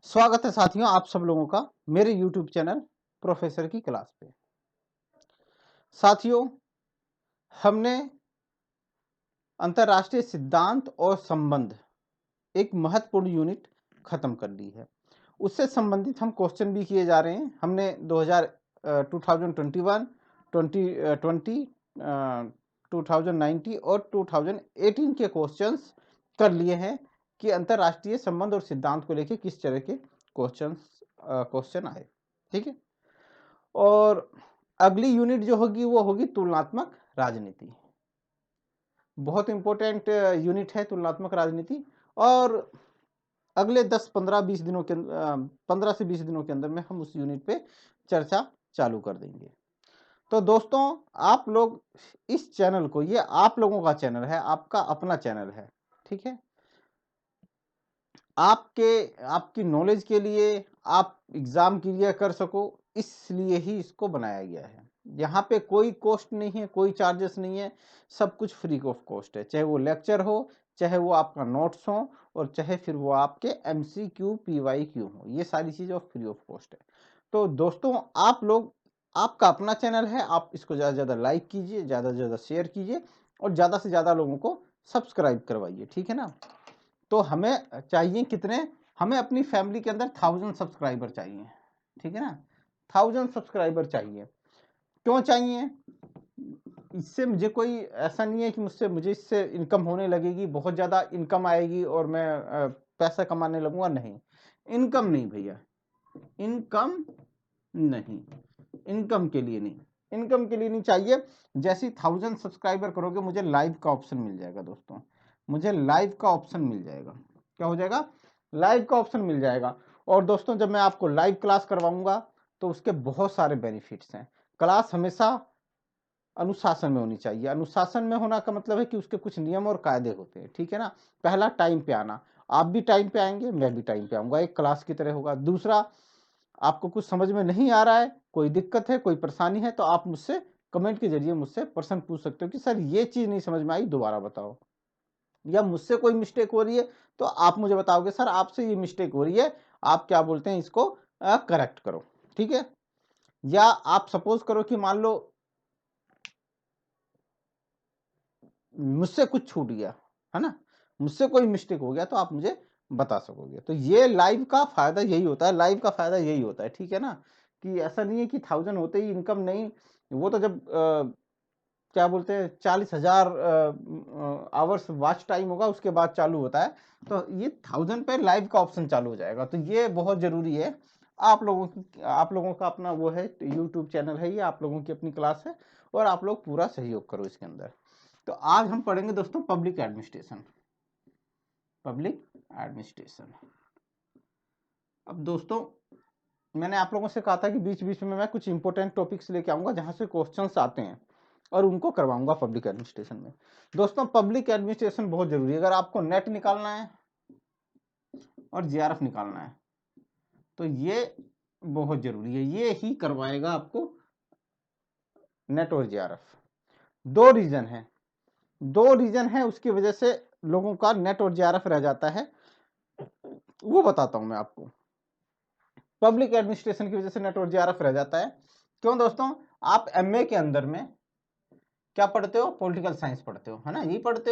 स्वागत है साथियों आप सब लोगों का मेरे YouTube चैनल प्रोफेसर की क्लास पे। साथियों, हमने अंतरराष्ट्रीय सिद्धांत और संबंध एक महत्वपूर्ण यूनिट खत्म कर ली है। उससे संबंधित हम क्वेश्चन भी किए जा रहे हैं। हमने 2021, 2020, 2019 और 2018 के क्वेश्चंस कर लिए हैं कि अंतरराष्ट्रीय संबंध और सिद्धांत को लेकर किस तरह के क्वेश्चन आए। ठीक है, और अगली यूनिट जो होगी वो होगी तुलनात्मक राजनीति। बहुत इंपॉर्टेंट यूनिट है तुलनात्मक राजनीति, और अगले 10-15-20 दिनों के 15 से 20 दिनों के अंदर में हम उस यूनिट पे चर्चा चालू कर देंगे। तो दोस्तों, आप लोग इस चैनल को, ये आप लोगों का चैनल है, आपका अपना चैनल है, ठीक है। आपकी नॉलेज के लिए, आप एग्जाम क्लियर कर सको, इसलिए ही इसको बनाया गया है। यहाँ पे कोई कॉस्ट नहीं है, कोई चार्जेस नहीं है, सब कुछ फ्री ऑफ कॉस्ट है। चाहे वो लेक्चर हो, चाहे वो आपका नोट्स हो, और चाहे फिर वो आपके MCQ PYQ हो, ये सारी चीजें फ्री ऑफ कॉस्ट है। तो दोस्तों, आप लोग, आपका अपना चैनल है, आप इसको ज़्यादा से ज़्यादा लाइक कीजिए, ज़्यादा से ज़्यादा शेयर कीजिए, और ज़्यादा से ज़्यादा लोगों को सब्सक्राइब करवाइए, ठीक है ना। तो हमें चाहिए कितने, हमें अपनी फैमिली के अंदर 1000 सब्सक्राइबर चाहिए, ठीक है ना। 1000 सब्सक्राइबर चाहिए। क्यों चाहिए? इससे मुझे कोई ऐसा नहीं है कि मुझे इससे इनकम होने लगेगी, बहुत ज़्यादा इनकम आएगी और मैं पैसा कमाने लगूंगा। नहीं, इनकम नहीं भैया, इनकम नहीं, इनकम के लिए नहीं, इनकम के लिए नहीं चाहिए। जैसे 1000 सब्सक्राइबर करोगे, मुझे लाइव का ऑप्शन मिल जाएगा दोस्तों, मुझे लाइव का ऑप्शन मिल जाएगा। क्या हो जाएगा? लाइव का ऑप्शन मिल जाएगा। और दोस्तों, जब मैं आपको लाइव क्लास करवाऊंगा तो उसके बहुत सारे बेनिफिट्स हैं। क्लास हमेशा अनुशासन में होनी चाहिए। अनुशासन में होना का मतलब है कि उसके कुछ नियम और कायदे होते हैं, ठीक है ना। पहला, टाइम पे आना, आप भी टाइम पे आएंगे, मैं भी टाइम पे आऊंगा, एक क्लास की तरह होगा। दूसरा, आपको कुछ समझ में नहीं आ रहा है, कोई दिक्कत है, कोई परेशानी है, तो आप मुझसे कमेंट के जरिए मुझसे प्रश्न पूछ सकते हो कि सर ये चीज नहीं समझ में आई, दोबारा बताओ। या मुझसे कोई मिस्टेक हो रही है तो आप मुझे बताओगे सर आपसे ये मिस्टेक हो रही है, आप क्या बोलते हैं, इसको करेक्ट करो, ठीक है। या आप सपोज करो कि मान लो मुझसे कुछ छूट गया, है ना, मुझसे कोई मिस्टेक हो गया, तो आप मुझे बता सकोगे। तो ये लाइव का फायदा यही होता है, लाइव का फायदा यही होता है, ठीक है ना। कि ऐसा नहीं है कि 1000 होते ही इनकम नहीं, वो तो जब क्या बोलते हैं 40,000 आवर्स वॉच टाइम होगा उसके बाद चालू होता है। तो ये 1000 पे लाइव का ऑप्शन चालू हो जाएगा। तो ये बहुत जरूरी है। आप लोगों का अपना वो है, यूट्यूब चैनल है, ये आप लोगों की अपनी क्लास है, और आप लोग पूरा सहयोग करो इसके अंदर। तो आज हम पढ़ेंगे दोस्तों पब्लिक एडमिनिस्ट्रेशन। Public administration. अब दोस्तों, मैंने आप लोगों से कहा था कि बीच बीच में मैं कुछ इंपॉर्टेंट टॉपिक्स लेके आऊंगा जहां से क्वेश्चंस आते हैं, और उनको करवाऊंगा पब्लिक एडमिनिस्ट्रेशन में। दोस्तों, पब्लिक एडमिनिस्ट्रेशन बहुत जरूरी है। अगर आपको नेट निकालना है और JRF निकालना है तो ये बहुत जरूरी है, ये ही करवाएगा आपको नेट और JRF। दो रीजन है उसकी वजह से लोगों का नेट और JRF रह जाता है, वो बताता हूं मैं आपको। पब्लिक एडमिनिस्ट्रेशन की वजह से नेट और JRF रह जाता है। क्यों दोस्तों? आप MA के अंदर में क्या पढ़ते हो? पॉलिटिकल साइंस पढ़ते हो, है ना, यही पढ़ते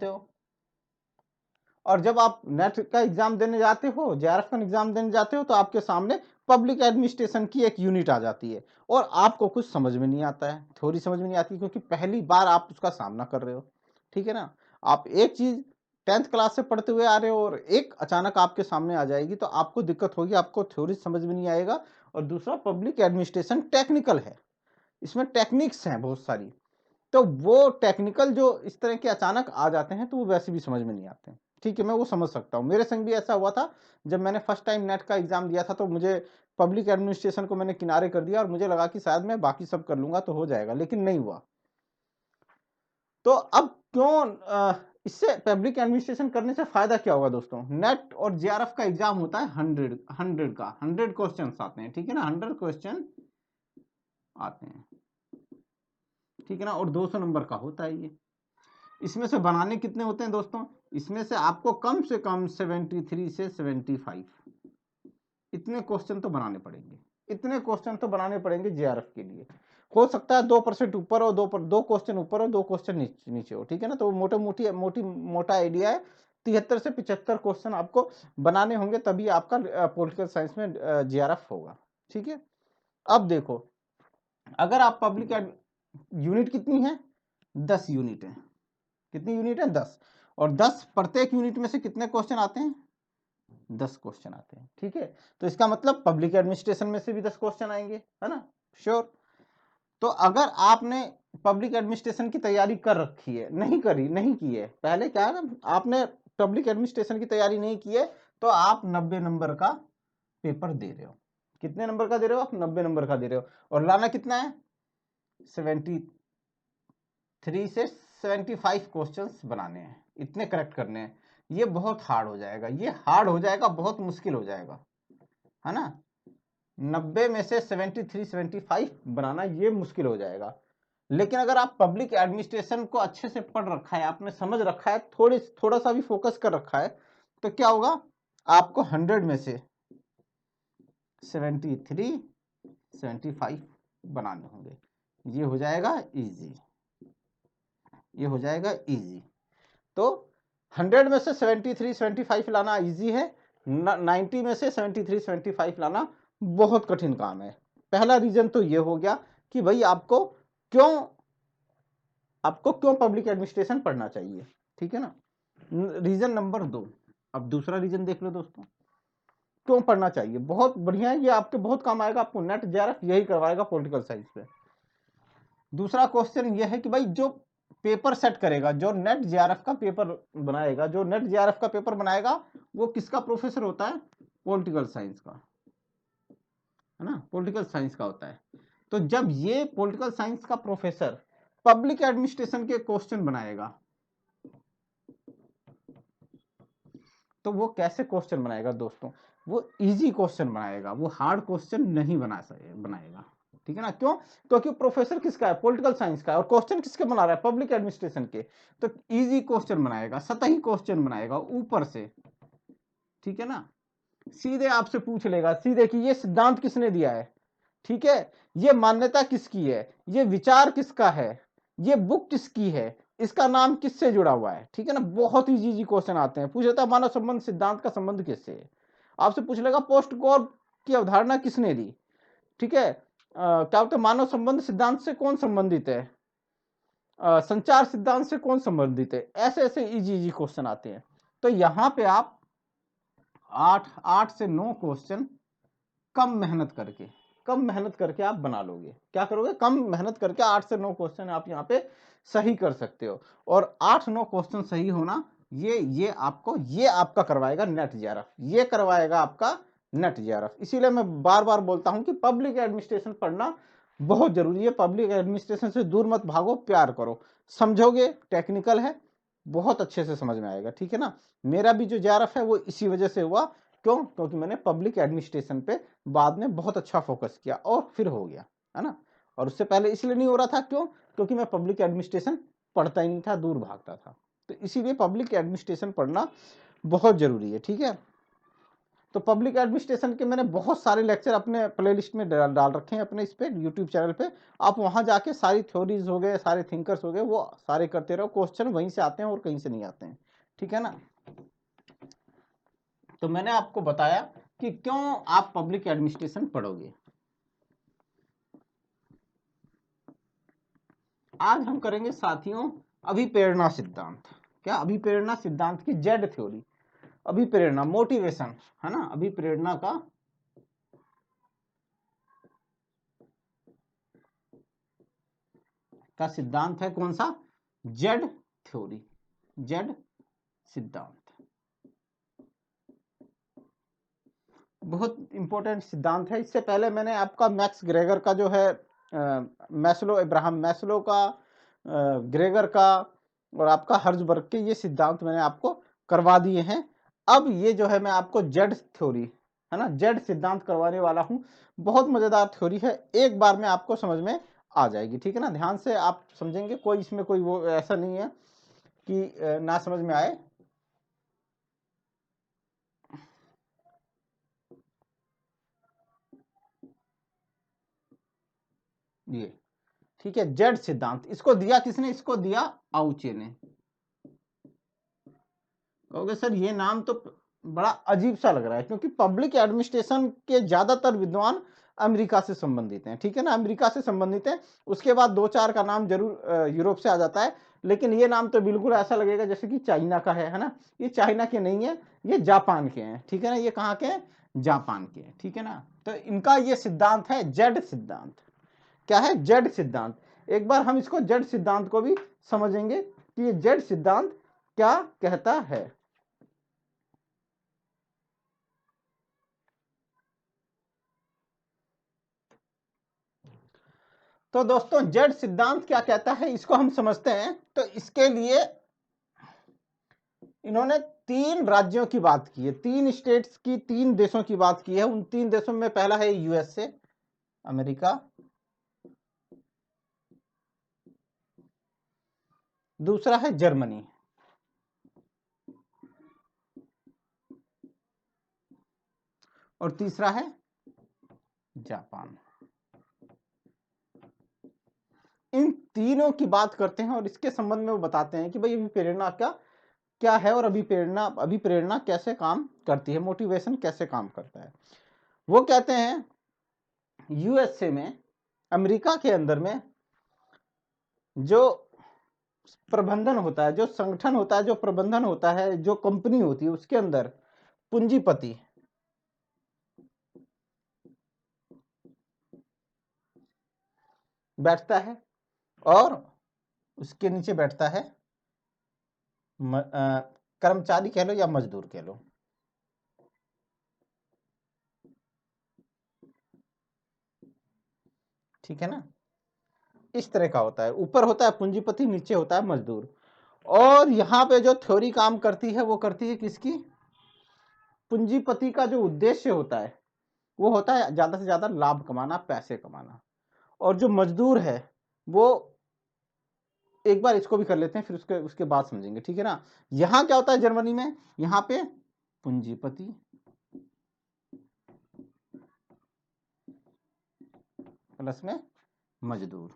हो। और जब आप नेट का एग्जाम देने जाते हो, JRF का एग्जाम देने जाते हो, तो आपके सामने पब्लिक एडमिनिस्ट्रेशन की एक यूनिट आ जाती है, और आपको कुछ समझ में नहीं आता है, थोड़ी समझ में नहीं आती, क्योंकि पहली बार आप उसका सामना कर रहे हो, ठीक है ना। आप एक चीज 10th क्लास से पढ़ते हुए आ रहे हो, और एक अचानक आपके सामने आ जाएगी, तो आपको दिक्कत होगी, आपको थ्योरी समझ में नहीं आएगा। और दूसरा, पब्लिक एडमिनिस्ट्रेशन टेक्निकल है, इसमें टेक्निक्स हैं बहुत सारी। तो वो टेक्निकल जो इस तरह के अचानक आ जाते हैं, तो वो वैसे भी समझ में नहीं आते हैं, ठीक है, मैं वो समझ सकता हूँ। मेरे संग भी ऐसा हुआ था, जब मैंने फर्स्ट टाइम नेट का एग्जाम दिया था, तो मुझे पब्लिक एडमिनिस्ट्रेशन को मैंने किनारे कर दिया, और मुझे लगा कि शायद मैं बाकी सब कर लूंगा तो हो जाएगा, लेकिन नहीं हुआ। तो अब क्यों इससे पब्लिक एडमिनिस्ट्रेशन करने से फायदा क्या होगा दोस्तों? नेट और JRF का एग्जाम होता है 100 क्वेश्चन आते हैं, ठीक है ना, 100 क्वेश्चन आते हैं, ठीक है ना, और 200 नंबर का होता है ये। इसमें से बनाने कितने होते हैं दोस्तों? इसमें से आपको कम से कम 73 से 75 इतने क्वेश्चन तो बनाने पड़ेंगे, इतने क्वेश्चन तो बनाने पड़ेंगे जेआरएफ के लिए। हो सकता है 2% ऊपर हो, दो क्वेश्चन ऊपर हो, 2 क्वेश्चन नीचे हो, ठीक है ना। तो मोटा आइडिया है 73 से 75 क्वेश्चन आपको बनाने होंगे, तभी आपका पॉलिटिकल साइंस में जेआरएफ होगा, ठीक है। अब देखो, अगर आप पब्लिक यूनिट कितनी है? 10 यूनिट है। कितनी यूनिट है? 10। और 10 प्रत्येक यूनिट में से कितने क्वेश्चन आते हैं? 10 क्वेश्चन आते हैं, ठीक है। तो इसका मतलब पब्लिक एडमिनिस्ट्रेशन में से भी 10 क्वेश्चन आएंगे, है ना, श्योर। तो अगर आपने पब्लिक एडमिनिस्ट्रेशन की तैयारी कर रखी है, नहीं की है, पहले क्या है ना, आपने पब्लिक एडमिनिस्ट्रेशन की तैयारी नहीं की है, तो आप 90 नंबर का पेपर दे रहे हो। कितने नंबर का दे रहे हो आप? 90 नंबर का दे रहे हो। और लाना कितना है? 73 से 75 क्वेश्चंस बनाने हैं, इतने करेक्ट करने हैं। ये बहुत हार्ड हो जाएगा, ये हार्ड हो जाएगा, बहुत मुश्किल हो जाएगा, है ना। 90 में से 73 75 बनाना ये मुश्किल हो जाएगा। लेकिन अगर आप पब्लिक एडमिनिस्ट्रेशन को अच्छे से पढ़ रखा है, आपने समझ रखा है, थोड़ा सा भी फोकस कर रखा है, तो क्या होगा, आपको 100 में से 73 75 बनाने होंगे। ये हो जाएगा इजी, ये हो जाएगा इजी। तो 100 में से 73 75 लाना इजी है, 90 में से 73 75 लाना बहुत कठिन काम है। पहला रीजन तो ये हो गया कि भाई आपको क्यों पब्लिक एडमिनिस्ट्रेशन पढ़ना चाहिए, ठीक है ना। रीजन नंबर 2, अब दूसरा रीजन देख लो दोस्तों, क्यों पढ़ना चाहिए। बहुत बढ़िया है, ये आपके बहुत काम आएगा, आपको नेट जेआरएफ यही करवाएगा पॉलिटिकल साइंस पे। दूसरा क्वेश्चन ये है कि भाई जो पेपर सेट करेगा, जो नेट जेआरएफ का पेपर बनाएगा, वो किसका प्रोफेसर होता है? पॉलिटिकल साइंस का, है ना, पॉलिटिकल साइंस का होता है। तो जब ये पॉलिटिकल साइंस का प्रोफेसर पब्लिक एडमिनिस्ट्रेशन के क्वेश्चन बनाएगा, तो वो कैसे क्वेश्चन बनाएगा दोस्तों? वो इजी क्वेश्चन बनाएगा, वो हार्ड क्वेश्चन नहीं बनाएगा, ठीक है ना। क्यों? क्योंकि प्रोफेसर किसका है? पॉलिटिकल साइंस का है। और क्वेश्चन किसके बना रहा है? पब्लिक एडमिनिस्ट्रेशन के। तो इजी क्वेश्चन बनाएगा, सतही क्वेश्चन बनाएगा ऊपर से, ठीक है ना। सीधे आपसे पूछ लेगा, सीधे कि ये सिद्धांत किसने दिया है, ठीक है, ये मान्यता किसकी है, ये विचार किसका है, ये बुक किसकी है, इसका नाम किससे जुड़ा हुआ है, ठीक है ना। बहुत ही इजी क्वेश्चन आते हैं। पूछ लेता है मानव संबंध सिद्धांत का संबंध किससे है, आपसे पूछ लेगा पोस्ट गॉर की अवधारणा किसने दी, ठीक है। क्या होता है, मानव संबंध सिद्धांत से कौन संबंधित है, संचार सिद्धांत से कौन संबंधित है। ऐसे ऐसे इजी क्वेश्चन आते हैं। तो यहां पे आप 8 से 9 क्वेश्चन कम मेहनत करके आप बना लोगे। क्या करोगे? कम मेहनत करके 8 से 9 क्वेश्चन आप यहाँ पे सही कर सकते हो। और 8-9 क्वेश्चन सही होना ये आपका करवाएगा नेट जेआरएफ, ये करवाएगा आपका नेट जेआरएफ। इसीलिए मैं बार बार बोलता हूं कि पब्लिक एडमिनिस्ट्रेशन पढ़ना बहुत जरूरी है। पब्लिक एडमिनिस्ट्रेशन से दूर मत भागो, प्यार करो। समझोगे, टेक्निकल है, बहुत अच्छे से समझ में आएगा, ठीक है ना। मेरा भी जो जेआरएफ है वो इसी वजह से हुआ। क्यों? क्योंकि मैंने पब्लिक एडमिनिस्ट्रेशन पे बाद में बहुत अच्छा फोकस किया और फिर हो गया, है ना। और उससे पहले इसलिए नहीं हो रहा था, क्यों? क्योंकि मैं पब्लिक एडमिनिस्ट्रेशन पढ़ता ही नहीं था, दूर भागता था। तो इसीलिए पब्लिक एडमिनिस्ट्रेशन पढ़ना बहुत जरूरी है, ठीक है। तो पब्लिक एडमिनिस्ट्रेशन के मैंने बहुत सारे लेक्चर अपने प्लेलिस्ट में डाल रखे हैं, अपने इस पे यूट्यूब चैनल पे। आप वहां जाके सारी थ्योरीज हो गए, सारे थिंकर्स हो गए, वो सारे करते रहो। क्वेश्चन वहीं से आते हैं और कहीं से नहीं आते हैं, ठीक है ना। तो मैंने आपको बताया कि क्यों आप पब्लिक एडमिनिस्ट्रेशन पढ़ोगे। आज हम करेंगे साथियों अभिप्रेरणा सिद्धांत। क्या? अभिप्रेरणा सिद्धांत की जेड थ्योरी। अभिप्रेरणा, मोटिवेशन, है ना। अभिप्रेरणा का सिद्धांत है कौन सा? जेड थ्योरी, जेड सिद्धांत। बहुत इंपॉर्टेंट सिद्धांत है। इससे पहले मैंने आपका मैक्स ग्रेगर का जो है इब्राहम मैस्लो का, ग्रेगर का और आपका हर्जबर्ग के, ये सिद्धांत मैंने आपको करवा दिए हैं। अब ये जो है मैं आपको जेड थ्योरी, है ना, जेड सिद्धांत करवाने वाला हूँ। बहुत मजेदार थ्योरी है, एक बार में आपको समझ में आ जाएगी, ठीक है ना। ध्यान से आप समझेंगे, कोई इसमें कोई वो ऐसा नहीं है कि ना समझ में आए। ये ठीक है, जेड सिद्धांत, इसको दिया किसने? इसको दिया आउचे ने। कहोगे सर ये नाम तो बड़ा अजीब सा लग रहा है, क्योंकि पब्लिक एडमिनिस्ट्रेशन के ज्यादातर विद्वान अमेरिका से संबंधित हैं, ठीक है ना, अमेरिका से संबंधित हैं। उसके बाद दो चार का नाम जरूर यूरोप से आ जाता है, लेकिन ये नाम तो बिल्कुल ऐसा लगेगा जैसे कि चाइना का है ना। ये चाइना के नहीं है, ये जापान के हैं, ठीक है ना। ये कहाँ के हैं? जापान के हैं, ठीक है ना। तो इनका ये सिद्धांत है जेड सिद्धांत। क्या है? जेड सिद्धांत। एक बार हम इसको जेड सिद्धांत को भी समझेंगे कि ये जेड सिद्धांत क्या कहता है। तो दोस्तों जेड सिद्धांत क्या कहता है इसको हम समझते हैं। तो इसके लिए इन्होंने 3 राज्यों की बात की है, 3 स्टेट्स की, 3 देशों की बात की है। उन 3 देशों में पहला है यूएसए, अमेरिका, दूसरा है जर्मनी, और तीसरा है जापान। इन तीनों की बात करते हैं और इसके संबंध में वो बताते हैं कि भाई अभी प्रेरणा क्या क्या है, और अभी प्रेरणा कैसे काम करती है, मोटिवेशन कैसे काम करता है। वो कहते हैं यूएसए में, अमेरिका के अंदर में जो प्रबंधन होता है, जो संगठन होता है, जो प्रबंधन होता है, जो कंपनी होती है, उसके अंदर पूंजीपति बैठता है और उसके नीचे बैठता है कर्मचारी कह लो या मजदूर कह लो, ठीक है ना। इस तरह का होता है, ऊपर होता है पूंजीपति, नीचे होता है मजदूर। और यहाँ पे जो थ्योरी काम करती है वो करती है किसकी? पूंजीपति का जो उद्देश्य होता है वो होता है ज्यादा से ज्यादा लाभ कमाना, पैसे कमाना। और जो मजदूर है वो, एक बार इसको भी कर लेते हैं फिर उसके उसके बाद समझेंगे, ठीक है ना। यहाँ क्या होता है जर्मनी में? यहाँ पे पूंजीपति प्लस में मजदूर,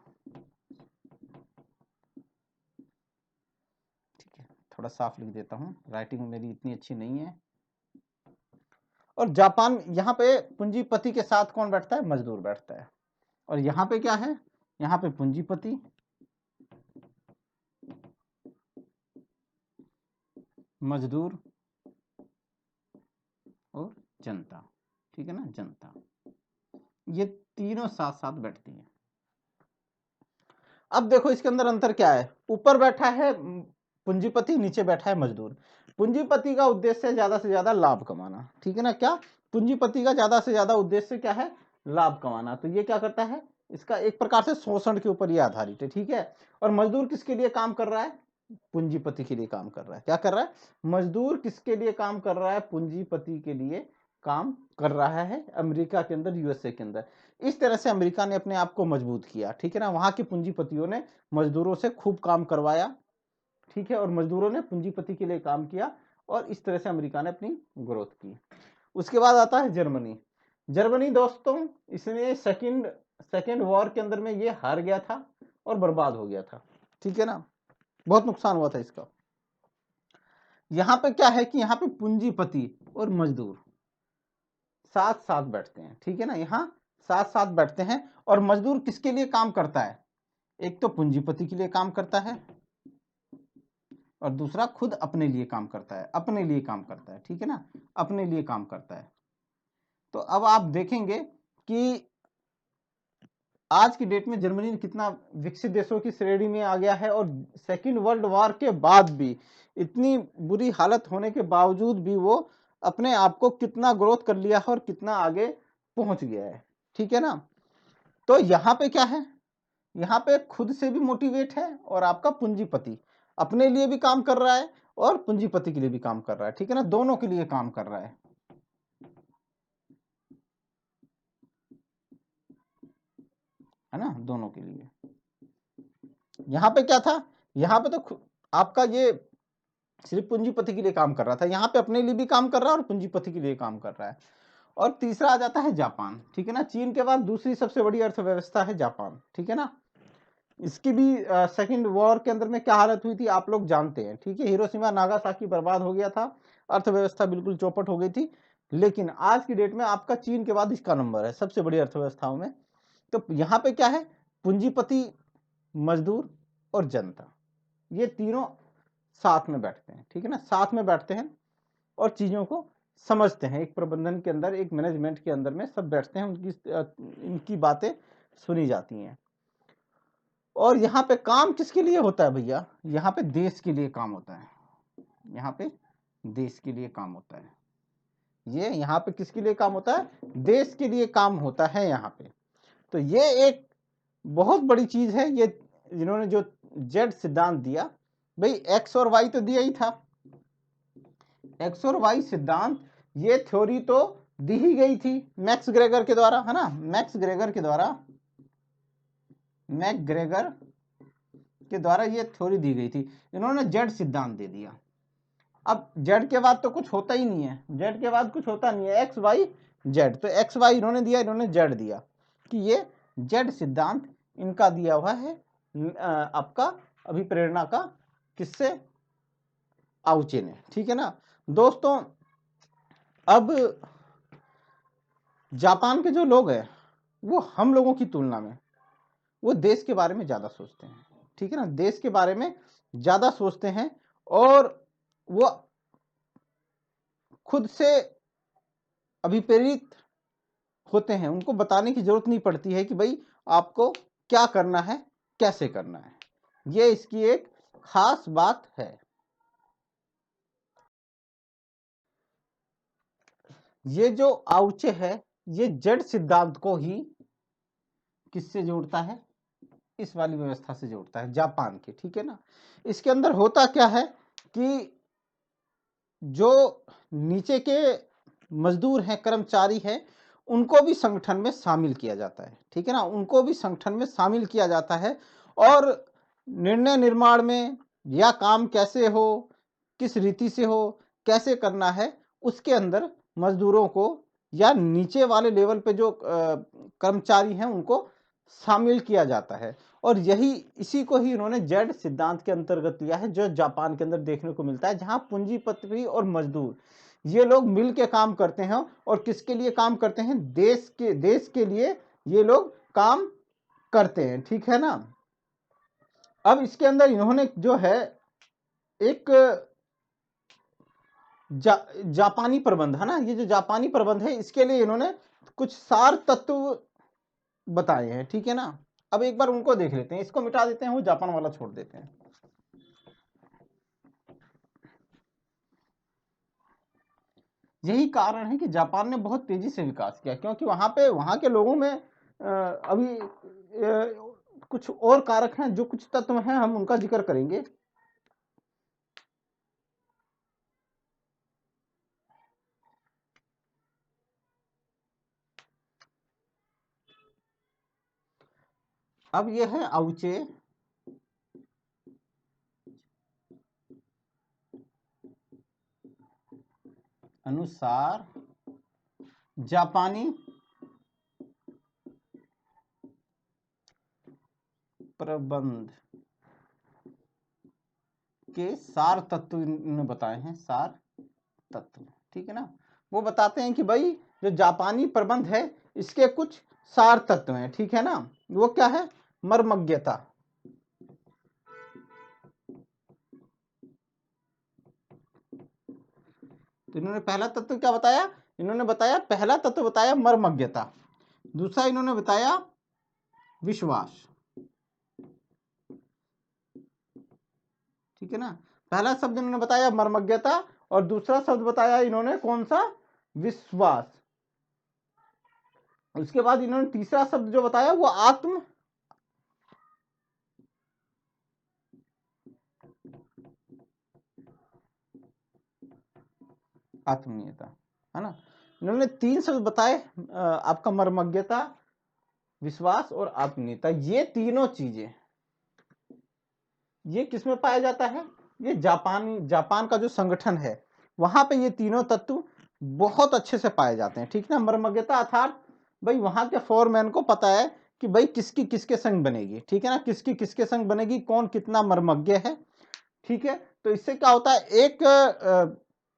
ठीक है। थोड़ा साफ लिख देता हूँ, राइटिंग मेरी इतनी अच्छी नहीं है। और जापान, यहाँ पे पूंजीपति के साथ कौन बैठता है? मजदूर बैठता है। और यहाँ पे क्या है? यहाँ पे पूंजीपति, मजदूर और जनता, ठीक है ना, जनता। ये तीनों साथ साथ बैठती हैं। अब देखो इसके अंदर अंतर क्या है। ऊपर बैठा है पूंजीपति, नीचे बैठा है मजदूर। पूंजीपति का उद्देश्य है ज्यादा से ज्यादा लाभ कमाना, ठीक है ना। क्या पूंजीपति का ज्यादा से ज्यादा उद्देश्य क्या है? लाभ कमाना। तो ये क्या करता है? इसका एक प्रकार से शोषण के ऊपर ये आधारित है, ठीक है। और मजदूर किसके लिए काम कर रहा है? पूंजीपति के लिए काम कर रहा है। क्या कर रहा है? मजदूर किसके लिए काम कर रहा है? पूंजीपति के लिए काम कर रहा है, अमेरिका के अंदर, यूएसए के अंदर। इस तरह से अमेरिका ने अपने आप को मजबूत किया, ठीक है ना। वहां के पूंजीपतियों ने मजदूरों से खूब काम करवाया, ठीक है, और मजदूरों ने पूंजीपति के लिए काम किया, और इस तरह से अमेरिका ने अपनी ग्रोथ की। उसके बाद आता है जर्मनी। जर्मनी दोस्तों, इसने सेकेंड वॉर के अंदर में ये हार गया था और बर्बाद हो गया था, ठीक है ना, बहुत नुकसान हुआ था इसका। यहाँ पे क्या है कि यहाँ पे पूंजीपति और मजदूर साथ साथ बैठते हैं, ठीक है ना। यहाँ साथ साथ बैठते हैं। और मजदूर किसके लिए काम करता है? एक तो पूंजीपति के लिए काम करता है, और दूसरा खुद अपने लिए काम करता है, अपने लिए काम करता है, ठीक है ना, अपने लिए काम करता है। तो अब आप देखेंगे कि आज की डेट में जर्मनी कितना विकसित देशों की श्रेणी में आ गया है, और सेकेंड वर्ल्ड वॉर के बाद भी, इतनी बुरी हालत होने के बावजूद भी, वो अपने आप को कितना ग्रोथ कर लिया है और कितना आगे पहुंच गया है, ठीक है ना। तो यहाँ पे क्या है? यहाँ पे खुद से भी मोटिवेट है, और आपका पूंजीपति अपने लिए भी काम कर रहा है और पूंजीपति के लिए भी काम कर रहा है, ठीक है ना, दोनों के लिए काम कर रहा है ना, दोनों के लिए। यहाँ पे क्या था? यहाँ पे तो आपका ये सिर्फ पूंजीपति के लिए काम कर रहा था, यहाँ पे अपने लिए भी काम कर रहा है और पूंजीपति के लिए काम कर रहा है। और तीसरा आ जाता है जापान, ठीक है ना। चीन के बाद दूसरी सबसे बड़ी अर्थव्यवस्था है जापान, ठीक है ना। इसकी भी सेकंड वॉर के अंदर में क्या हालत हुई थी आप लोग जानते हैं, ठीक है। हिरोशिमा नागासाकी बर्बाद हो गया था, अर्थव्यवस्था बिल्कुल चौपट हो गई थी। लेकिन आज की डेट में आपका चीन के बाद इसका नंबर है सबसे बड़ी अर्थव्यवस्थाओं में। तो यहाँ पे क्या है, पूंजीपति, मजदूर और जनता, ये तीनों साथ में बैठते हैं, ठीक है ना। साथ में बैठते हैं और चीजों को समझते हैं। एक प्रबंधन के अंदर, एक मैनेजमेंट के अंदर में सब बैठते हैं, इनकी बातें सुनी जाती हैं। और यहाँ पे काम किसके लिए होता है भैया, यहाँ पे देश के लिए काम होता है। यहाँ पे देश के लिए काम होता है। ये यहाँ पे किसके लिए काम होता है, देश के लिए काम होता है यहाँ पे। तो ये एक बहुत बड़ी चीज है, ये जिन्होंने जो जेड सिद्धांत दिया, भाई एक्स और वाई तो दिया ही था। एक्स और वाई सिद्धांत, ये थ्योरी तो दी ही गई थी मैक्स ग्रेगर के द्वारा, है ना। मैक्सग्रेगर के द्वारा ये थ्योरी दी गई थी। इन्होंने जेड सिद्धांत दे दिया। अब जेड के बाद तो कुछ होता ही नहीं है, जेड के बाद कुछ होता नहीं है, एक्स वाई जेड। तो एक्स वाई इन्होंने दिया, इन्होंने जेड दिया, कि ये जेड सिद्धांत इनका दिया हुआ है। आपका अभिप्रेरणा का किससे, आउचे ने, ठीक है ना। दोस्तों अब जापान के जो लोग हैं वो हम लोगों की तुलना में वो देश के बारे में ज्यादा सोचते हैं, ठीक है ना। देश के बारे में ज्यादा सोचते हैं और वो खुद से अभिप्रेरित होते हैं। उनको बताने की जरूरत नहीं पड़ती है कि भाई आपको क्या करना है, कैसे करना है। ये इसकी एक खास बात है। ये जो आउचे है, ये जेड सिद्धांत को ही किससे जोड़ता है, इस वाली व्यवस्था से जोड़ता है, जापान के, ठीक है ना। इसके अंदर होता क्या है कि जो नीचे के मजदूर हैं, कर्मचारी हैं, उनको भी संगठन में शामिल किया जाता है, ठीक है ना। उनको भी संगठन में शामिल किया जाता है और निर्णय निर्माण में, या काम कैसे हो, किस रीति से हो, कैसे करना है, उसके अंदर मजदूरों को या नीचे वाले लेवल पे जो कर्मचारी हैं उनको शामिल किया जाता है। और यही, इसी को ही इन्होंने जेड सिद्धांत के अंतर्गत लिया है, जो जापान के अंदर देखने को मिलता है, जहां पूंजीपति और मजदूर ये लोग मिल के काम करते हैं। और किसके लिए काम करते हैं, देश के लिए ये लोग काम करते हैं, ठीक है ना। अब इसके अंदर इन्होंने जो है एक जापानी प्रबंध, है ना, ये जो जापानी प्रबंध है, इसके लिए इन्होंने कुछ सार तत्व बताए हैं, ठीक है ना। अब एक बार उनको देख लेते हैं, इसको मिटा देते हैं, वो जापान वाला छोड़ देते हैं। यही कारण है कि जापान ने बहुत तेजी से विकास किया, क्योंकि वहां के लोगों में अभी कुछ और कारक हैं, जो कुछ तत्व हैं, हम उनका जिक्र करेंगे। अब ये है आउचे अनुसार जापानी प्रबंध के सार तत्व इन्होंने बताए हैं, सार तत्व, ठीक है ना। वो बताते हैं कि भाई जो जापानी प्रबंध है, इसके कुछ सार तत्व हैं, ठीक है ना। वो क्या है, मर्मज्ञता, तो इन्होंने पहला तत्व क्या बताया, इन्होंने बताया, पहला तत्व बताया मर्मज्ञता। दूसरा इन्होंने बताया विश्वास, ठीक है ना। पहला शब्द इन्होंने बताया मर्मज्ञता और दूसरा शब्द बताया इन्होंने कौन सा, विश्वास। उसके बाद इन्होंने तीसरा शब्द जो बताया वो आत्मीयता, है ना। इन्होंने तीन शब्द बताए, आपका मर्मज्ञता, विश्वास और आत्मीयता। ये तीनों चीजें ये किसमें पाया जाता है, ये जापान का जो संगठन है वहां पे ये तीनों तत्व बहुत अच्छे से पाए जाते हैं, ठीक ना। मर्मज्ञता अर्थात भाई वहां के फोरमैन को पता है कि भाई किसकी किसके संग बनेगी, ठीक है ना, किसकी किसके संग बनेगी, कौन कितना मर्मज्ञ है, ठीक है। तो इससे क्या होता है, एक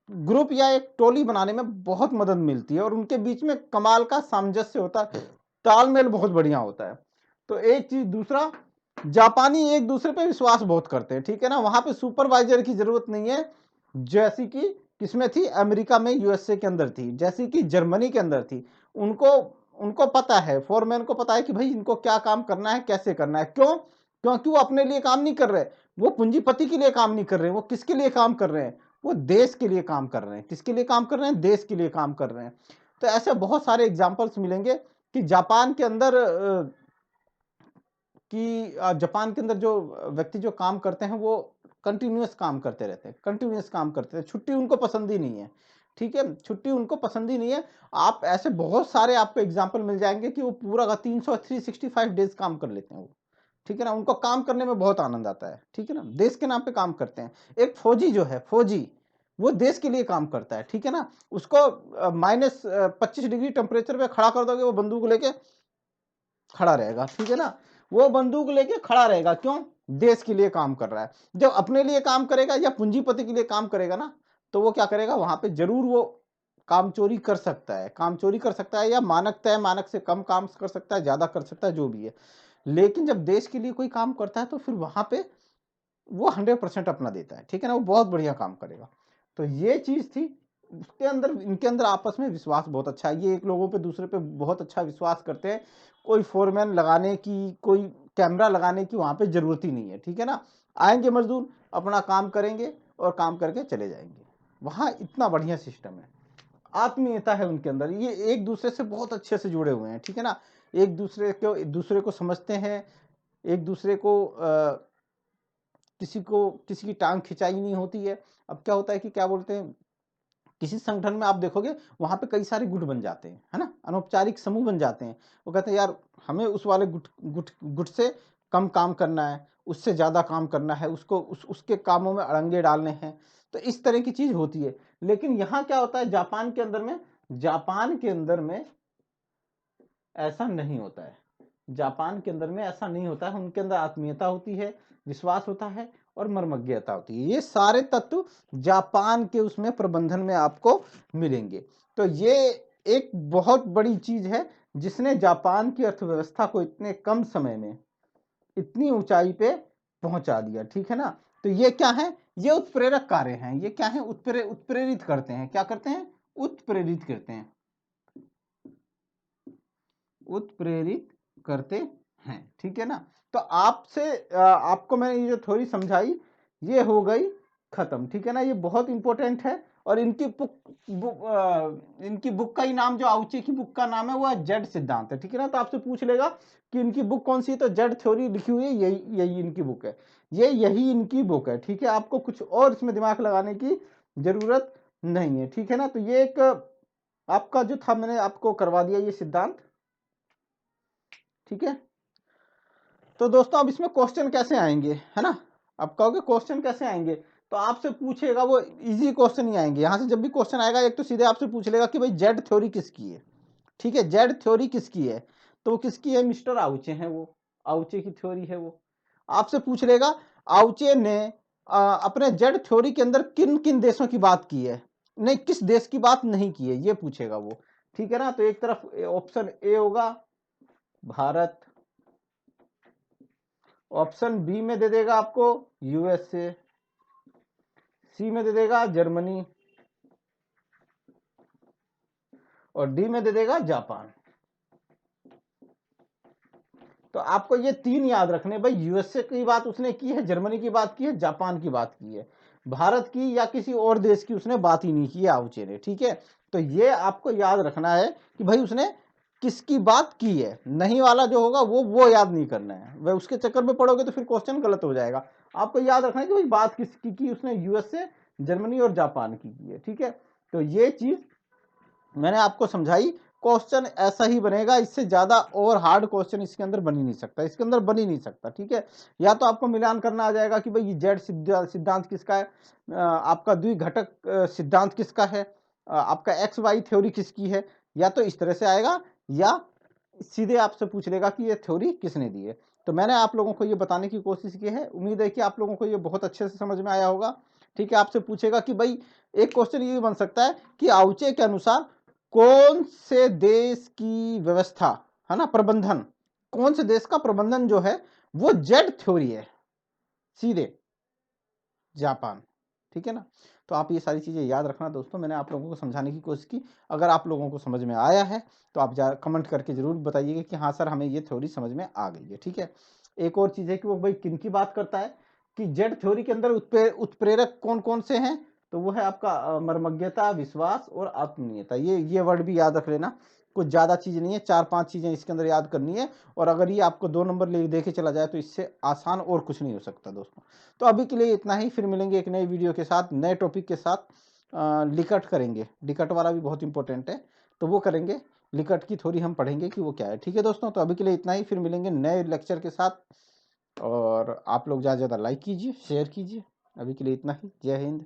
ग्रुप या एक टोली बनाने में बहुत मदद मिलती है और उनके बीच में कमाल का सामंजस्य होता है, तालमेल बहुत बढ़िया होता है। तो एक चीज, दूसरा, जापानी एक दूसरे पे विश्वास बहुत करते हैं, ठीक है ना। वहां पे सुपरवाइजर की जरूरत नहीं है, जैसी कि किसमें थी, अमेरिका में, यूएसए के अंदर थी, जैसी कि जर्मनी के अंदर थी। उनको उनको पता है, फोरमैन को पता है कि भाई इनको क्या काम करना है, कैसे करना है। क्यों? क्योंकि वो अपने लिए काम नहीं कर रहे, वो पूंजीपति के लिए काम नहीं कर रहे, वो किसके लिए काम कर रहे हैं, वो देश के लिए काम कर रहे हैं। किसके लिए काम कर रहे हैं? देश के लिए काम कर रहे हैं। तो ऐसे बहुत सारे एग्जाम्पल्स मिलेंगे कि जापान के अंदर जापान के अंदर जो व्यक्ति जो काम करते हैं वो कंटिन्यूअस काम करते रहते हैं, कंटिन्यूअस काम करते हैं, छुट्टी उनको पसंद ही नहीं है, ठीक है, छुट्टी उनको पसंद ही नहीं है। आप ऐसे बहुत सारे आपको एग्जाम्पल मिल जाएंगे कि वो पूरा का 365 डेज काम कर लेते हैं वो, ठीक है ना। उनको काम करने में बहुत आनंद आता है, ठीक है ना, देश के नाम पे काम करते हैं। एक फौजी जो है, फौजी वो देश के लिए काम करता है, ठीक है ना। उसको -25 डिग्री टेम्परेचर पे खड़ा कर दोगे, वो बंदूक लेके खड़ा रहेगा, ठीक है ना, वो बंदूक लेके खड़ा रहेगा। क्यों? देश के लिए काम कर रहा है। जब अपने लिए काम करेगा या पूंजीपति के लिए काम करेगा ना, तो वो क्या करेगा, वहां पे जरूर वो काम चोरी कर सकता है, काम चोरी कर सकता है, या मानक तय मानक से कम काम कर सकता है, ज्यादा कर सकता है, जो भी है। लेकिन जब देश के लिए कोई काम करता है तो फिर वहां पे वो 100% अपना देता है, ठीक है ना, वो बहुत बढ़िया काम करेगा। तो ये चीज थी, उसके अंदर, इनके अंदर आपस में विश्वास बहुत अच्छा है। ये एक लोगों पे दूसरे पे बहुत अच्छा विश्वास करते हैं। कोई फोरमैन लगाने की, कोई कैमरा लगाने की वहां पे जरूरत ही नहीं है, ठीक है ना। आएंगे मजदूर, अपना काम करेंगे और काम करके चले जाएंगे। वहां इतना बढ़िया सिस्टम है, आत्मीयता है उनके अंदर, ये एक दूसरे से बहुत अच्छे से जुड़े हुए हैं, ठीक है ना। एक दूसरे को समझते हैं, एक दूसरे को किसी की टांग खिंचाई नहीं होती है। अब क्या होता है कि क्या बोलते हैं, किसी संगठन में आप देखोगे वहां पे कई सारे गुट बन जाते हैं, है ना, अनौपचारिक समूह बन जाते हैं। वो कहते हैं यार हमें उस वाले गुट से कम काम करना है, उससे ज्यादा काम करना है, उसके कामों में अड़ंगे डालने हैं। तो इस तरह की चीज होती है। लेकिन यहाँ क्या होता है, जापान के अंदर में ऐसा नहीं होता है। जापान के अंदर में ऐसा नहीं होता है। उनके अंदर आत्मीयता होती है, विश्वास होता है और मर्मज्ञता होती है। ये सारे तत्व जापान के उसमें प्रबंधन में आपको मिलेंगे। तो ये एक बहुत बड़ी चीज है जिसने जापान की अर्थव्यवस्था को इतने कम समय में इतनी ऊंचाई पे पहुंचा दिया, ठीक है ना। तो ये क्या है, ये उत्प्रेरक कार्य हैं। ये क्या है, उत्प्रेरित करते हैं। क्या करते हैं? उत्प्रेरित करते हैं, उत्प्रेरित करते हैं, ठीक है ना। तो आपको मैंने ये जो थ्योरी समझाई ये हो गई खत्म, ठीक है ना। ये बहुत इंपॉर्टेंट है। और इनकी बुक का ही नाम, जो आउचे की बुक का नाम है, वो जेड सिद्धांत है, ठीक है ना। तो आपसे पूछ लेगा कि इनकी बुक कौन सी है, तो जेड थ्योरी लिखी हुई है, यही इनकी बुक है, यही इनकी बुक है, ठीक है। आपको कुछ और इसमें दिमाग लगाने की जरूरत नहीं है, ठीक है ना। तो ये एक आपका जो था, मैंने आपको करवा दिया ये सिद्धांत, ठीक है। तो दोस्तों अब इसमें क्वेश्चन कैसे आएंगे, है ना। अब कहोगे क्वेश्चन कैसे आएंगे, तो आपसे पूछेगा, वो इजी क्वेश्चन ही आएंगे। यहां से जब भी क्वेश्चन आएगा, एक तो सीधे आपसे पूछ लेगा कि भाई जेड थ्योरी किसकी है, ठीक है, जेड थ्योरी किसकी है। तो वो किसकी है? मिस्टर आउचे हैं, वो आउचे की थ्योरी है। वो आपसे पूछ लेगा आउचे ने अपने जेड थ्योरी के अंदर किन किन देशों की बात की है, नहीं किस देश की बात नहीं की है, ये पूछेगा वो, ठीक है ना। तो एक तरफ ऑप्शन ए होगा भारत, ऑप्शन बी में दे देगा आपको यूएसए, सी में दे देगा जर्मनी और डी में दे देगा जापान। तो आपको ये तीन याद रखने, भाई यूएसए की बात उसने की है, जर्मनी की बात की है, जापान की बात की है, भारत की या किसी और देश की उसने बात ही नहीं की है आउचे ने, ठीक है। तो ये आपको याद रखना है कि भाई उसने किसकी बात की है, नहीं वाला जो होगा वो याद नहीं करना है। वह उसके चक्कर में पड़ोगे तो फिर क्वेश्चन गलत हो जाएगा। आपको याद रखना है कि भाई बात किसकी की, उसने यूएसए, जर्मनी और जापान की है, ठीक है। तो ये चीज मैंने आपको समझाई। क्वेश्चन ऐसा ही बनेगा, इससे ज्यादा और हार्ड क्वेश्चन इसके अंदर बन ही नहीं सकता, इसके अंदर बन ही नहीं सकता। ठीक है, या तो आपको मिलान करना आ जाएगा कि भाई ये जेड सिद्धांत किसका है, आपका द्विघटक सिद्धांत किसका है, आपका एक्स वाई थ्योरी किसकी है, या तो इस तरह से आएगा, या सीधे आपसे पूछ लेगा कि ये थ्योरी किसने दी है। तो मैंने आप लोगों को ये बताने की कोशिश की है, उम्मीद है कि आप लोगों को ये बहुत अच्छे से समझ में आया होगा। ठीक है, आपसे पूछेगा कि भाई एक क्वेश्चन ये बन सकता है कि आउचे के अनुसार कौन से देश की व्यवस्था है ना, प्रबंधन, कौन से देश का प्रबंधन जो है वो जेड थ्योरी है, सीधे जापान। ठीक है ना, तो आप ये सारी चीजें याद रखना दोस्तों, मैंने आप लोगों को समझाने की कोशिश की। अगर आप लोगों को समझ में आया है तो आप कमेंट करके जरूर बताइएगा कि हाँ सर हमें ये थ्योरी समझ में आ गई है। ठीक है, एक और चीज है कि वो भाई किन की बात करता है कि जेड थ्योरी के अंदर उत्प्रेरक कौन कौन से हैं, तो वो है आपका मर्मज्ञता, विश्वास और आत्मीयता। ये वर्ड भी याद रख लेना, कुछ ज्यादा चीज नहीं है, 4-5 चीजें इसके अंदर याद करनी है। और अगर ये आपको 2 नंबर ले देके चला जाए तो इससे आसान और कुछ नहीं हो सकता दोस्तों। तो अभी के लिए इतना ही, फिर मिलेंगे एक नई वीडियो के साथ, नए टॉपिक के साथ। लिकट करेंगे, लिकट वाला भी बहुत इंपॉर्टेंट है, तो वो करेंगे, लिकट की थ्योरी हम पढ़ेंगे कि वो क्या है। ठीक है दोस्तों, तो अभी के लिए इतना ही, फिर मिलेंगे नए लेक्चर के साथ। और आप लोग ज़्यादा से ज़्यादा लाइक कीजिए, शेयर कीजिए। अभी के लिए इतना ही, जय हिंद।